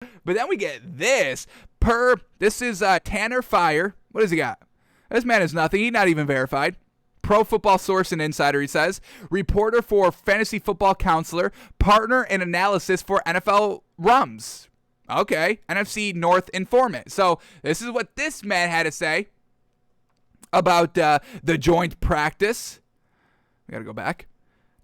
But then we get this. This is Tanner Fire. What does he got? This man is nothing. He's not even verified. Pro Football Source and Insider, he says. Reporter for Fantasy Football Counselor. Partner in analysis for NFL Rums. Okay. NFC North informant. So this is what this man had to say about the joint practice. We got to go back.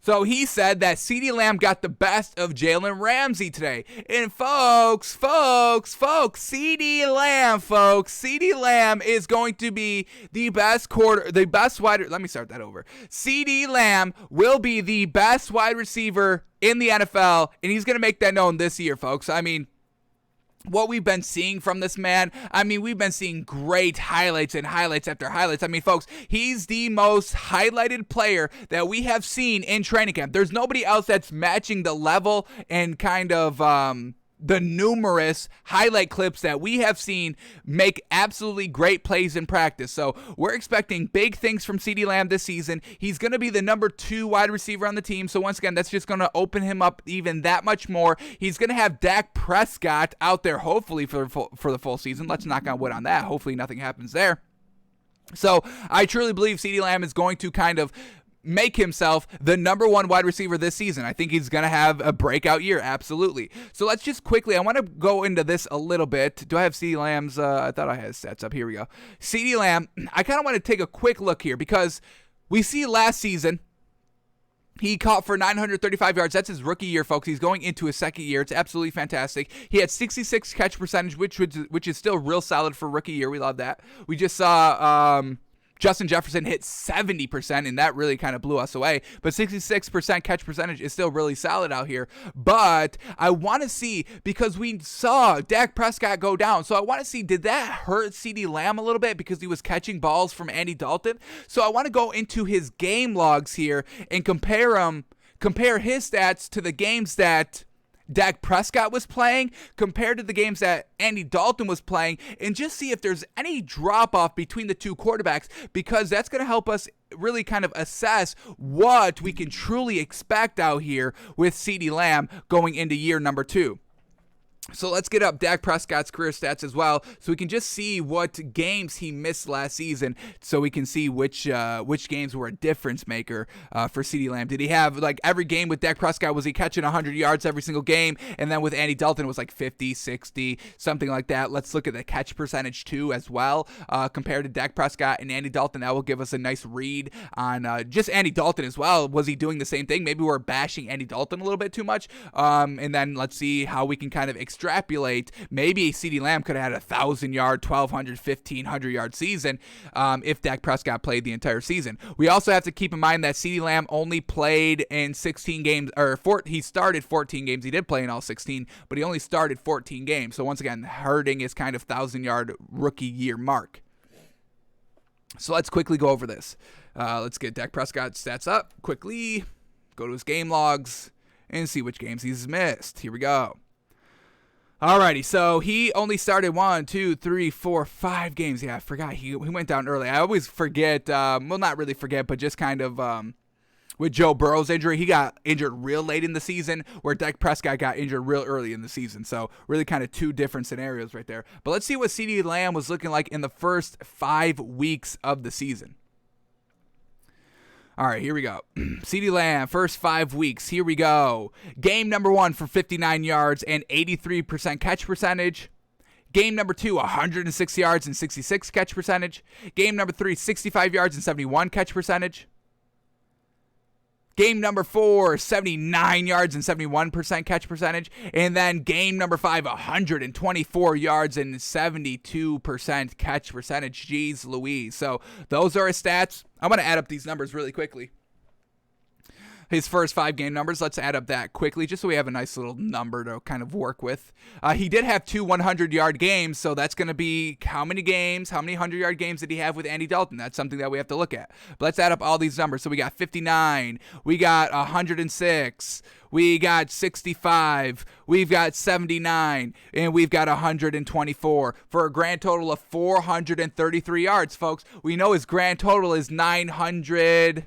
So he said that Ceedee Lamb got the best of Jalen Ramsey today. And folks, Ceedee Lamb is going to be the best let me start that over. Ceedee Lamb will be the best wide receiver in the NFL, and he's going to make that known this year, folks. I mean, what we've been seeing from this man, we've been seeing great highlights and highlights after highlights. Folks, he's the most highlighted player that we have seen in training camp. There's nobody else that's matching the level and kind of the numerous highlight clips that we have seen make absolutely great plays in practice. So we're expecting big things from Ceedee Lamb this season. He's going to be the number 2 wide receiver on the team. So once again, that's just going to open him up even that much more. He's going to have Dak Prescott out there hopefully for the full season. Let's knock on wood on that. Hopefully nothing happens there. So I truly believe Ceedee Lamb is going to kind of make himself the number 1 wide receiver this season. I think he's going to have a breakout year, absolutely. So let's just quickly, I want to go into this a little bit. Do I have Ceedee Lamb's, I thought I had his stats up. Here we go. Ceedee Lamb, I kind of want to take a quick look here because we see last season, he caught for 935 yards. That's his rookie year, folks. He's going into his second year. It's absolutely fantastic. He had 66 catch percentage, which is still real solid for rookie year. We love that. We just saw Justin Jefferson hit 70%, and that really kind of blew us away. But 66% catch percentage is still really solid out here. But I want to see, because we saw Dak Prescott go down, so I want to see, did that hurt Ceedee Lamb a little bit because he was catching balls from Andy Dalton? So I want to go into his game logs here and compare his stats to the games that Dak Prescott was playing compared to the games that Andy Dalton was playing, and just see if there's any drop-off between the two quarterbacks, because that's going to help us really kind of assess what we can truly expect out here with Ceedee Lamb going into year number 2. So let's get up Dak Prescott's career stats as well, so we can just see what games he missed last season, so we can see which games were a difference maker for Ceedee Lamb. Did he have, like, every game with Dak Prescott, was he catching 100 yards every single game? And then with Andy Dalton, it was like 50, 60, something like that. Let's look at the catch percentage too as well, compared to Dak Prescott and Andy Dalton. That will give us a nice read on just Andy Dalton as well. Was he doing the same thing? Maybe we're bashing Andy Dalton a little bit too much. And then let's see how we can kind of extrapolate. Maybe Ceedee Lamb could have had 1,000-yard, 1,200, 1,500-yard season if Dak Prescott played the entire season. We also have to keep in mind that Ceedee Lamb only played in 16 games, he started 14 games. He did play in all 16, but he only started 14 games. So once again, hurting his kind of 1,000-yard rookie year mark. So let's quickly go over this. Let's get Dak Prescott's stats up quickly, go to his game logs, and see which games he's missed. Here we go. Alrighty, so he only started 1, 2, 3, 4, 5 games. Yeah, I forgot. He went down early. I always forget, well, not really forget, but just kind of with Joe Burrow's injury, he got injured real late in the season, where Dak Prescott got injured real early in the season. So really kind of two different scenarios right there. But let's see what Ceedee Lamb was looking like in the first 5 weeks of the season. All right, here we go. Ceedee Lamb, first 5 weeks. Here we go. Game number 1 for 59 yards and 83% catch percentage. Game number 2, 106 yards and 66 catch percentage. Game number 3, 65 yards and 71 catch percentage. Game number 4, 79 yards and 71% catch percentage. And then game number 5, 124 yards and 72% catch percentage. Jeez Louise. So those are his stats. I'm going to add up these numbers really quickly. His first 5 game numbers, let's add up that quickly just so we have a nice little number to kind of work with. He did have 2 100-yard games, so that's going to be how many 100-yard games did he have with Andy Dalton? That's something that we have to look at. But let's add up all these numbers. So we got 59, we got 106, we got 65, we've got 79, and we've got 124 for a grand total of 433 yards, folks. We know his grand total is 900.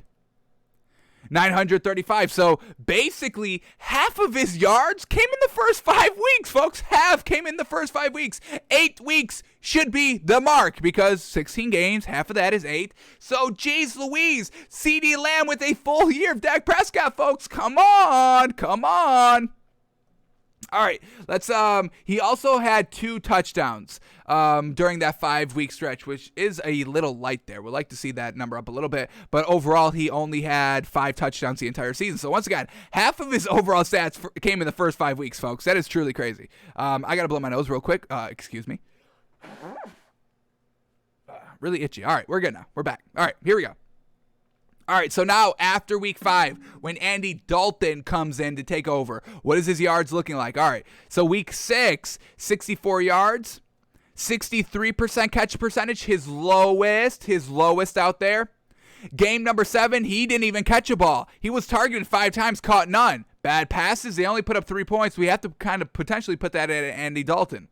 935. So basically, half of his yards came in the first 5 weeks, folks. Half came in the first 5 weeks. 8 weeks should be the mark because 16 games, half of that is 8. So, geez Louise, Ceedee Lamb with a full year of Dak Prescott, folks. Come on. Come on. All right, let's. He also had 2 touchdowns during that 5-week stretch, which is a little light there. We'd like to see that number up a little bit, but overall, he only had 5 touchdowns the entire season. So once again, half of his overall stats came in the first 5 weeks, folks. That is truly crazy. I gotta blow my nose real quick. Excuse me. Really itchy. All right, we're good now. We're back. All right, here we go. All right, so now after week 5, when Andy Dalton comes in to take over, what is his yards looking like? All right, so week 6, 64 yards, 63% catch percentage, his lowest out there. Game number 7, he didn't even catch a ball. He was targeted 5 times, caught none. Bad passes, they only put up 3 points. We have to kind of potentially put that at Andy Dalton.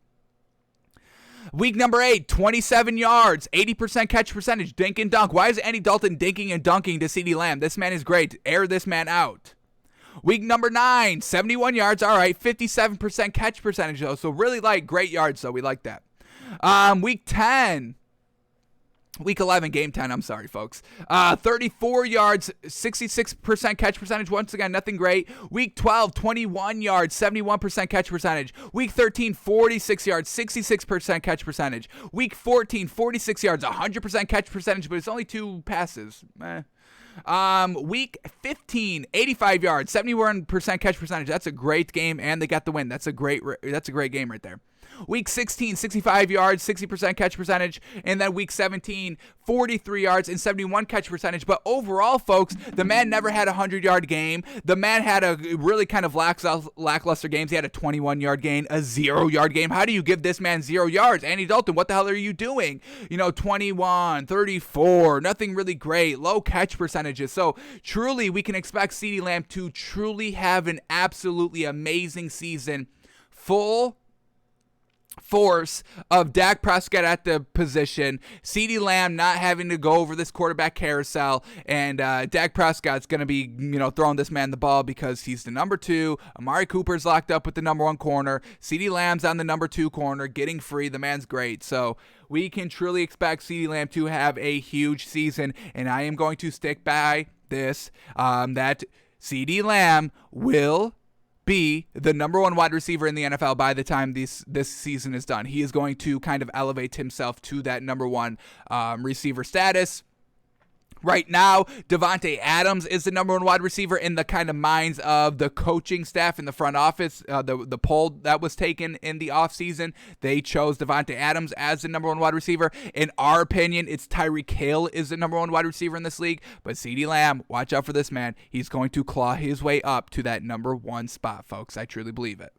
Week number 8, 27 yards, 80% catch percentage, dink and dunk. Why is Andy Dalton dinking and dunking to Ceedee Lamb? This man is great. Air this man out. Week number 9, 71 yards. All right, 57% catch percentage, though. So really great yards, though. We like that. Week 10. Week 11, game 10, I'm sorry, folks. 34 yards, 66% catch percentage. Once again, nothing great. Week 12, 21 yards, 71% catch percentage. Week 13, 46 yards, 66% catch percentage. Week 14, 46 yards, 100% catch percentage, but it's only 2 passes. Week 15, 85 yards, 71% catch percentage. That's a great game, and they got the win. That's a great game right there. Week 16, 65 yards, 60% catch percentage. And then week 17, 43 yards and 71 catch percentage. But overall, folks, the man never had a 100-yard game. The man had a really kind of lackluster games. He had a 21-yard game, a 0-yard game. How do you give this man 0 yards? Andy Dalton, what the hell are you doing? 21, 34, nothing really great, low catch percentages. So truly, we can expect Ceedee Lamb to truly have an absolutely amazing season, full force of Dak Prescott at the position, Ceedee Lamb not having to go over this quarterback carousel, and Dak Prescott's going to be, throwing this man the ball because he's the number 2. Amari Cooper's locked up with the number 1 corner. Ceedee Lamb's on the number 2 corner, getting free. The man's great. So we can truly expect Ceedee Lamb to have a huge season, and I am going to stick by this, that Ceedee Lamb will be the number 1 wide receiver in the NFL by the time this season is done. He is going to kind of elevate himself to that number 1 receiver status. Right now, Davante Adams is the number 1 wide receiver in the kind of minds of the coaching staff in the front office. The poll that was taken in the offseason, they chose Davante Adams as the number 1 wide receiver. In our opinion, it's Tyreek Hill is the number 1 wide receiver in this league. But Ceedee Lamb, watch out for this man. He's going to claw his way up to that number 1 spot, folks. I truly believe it.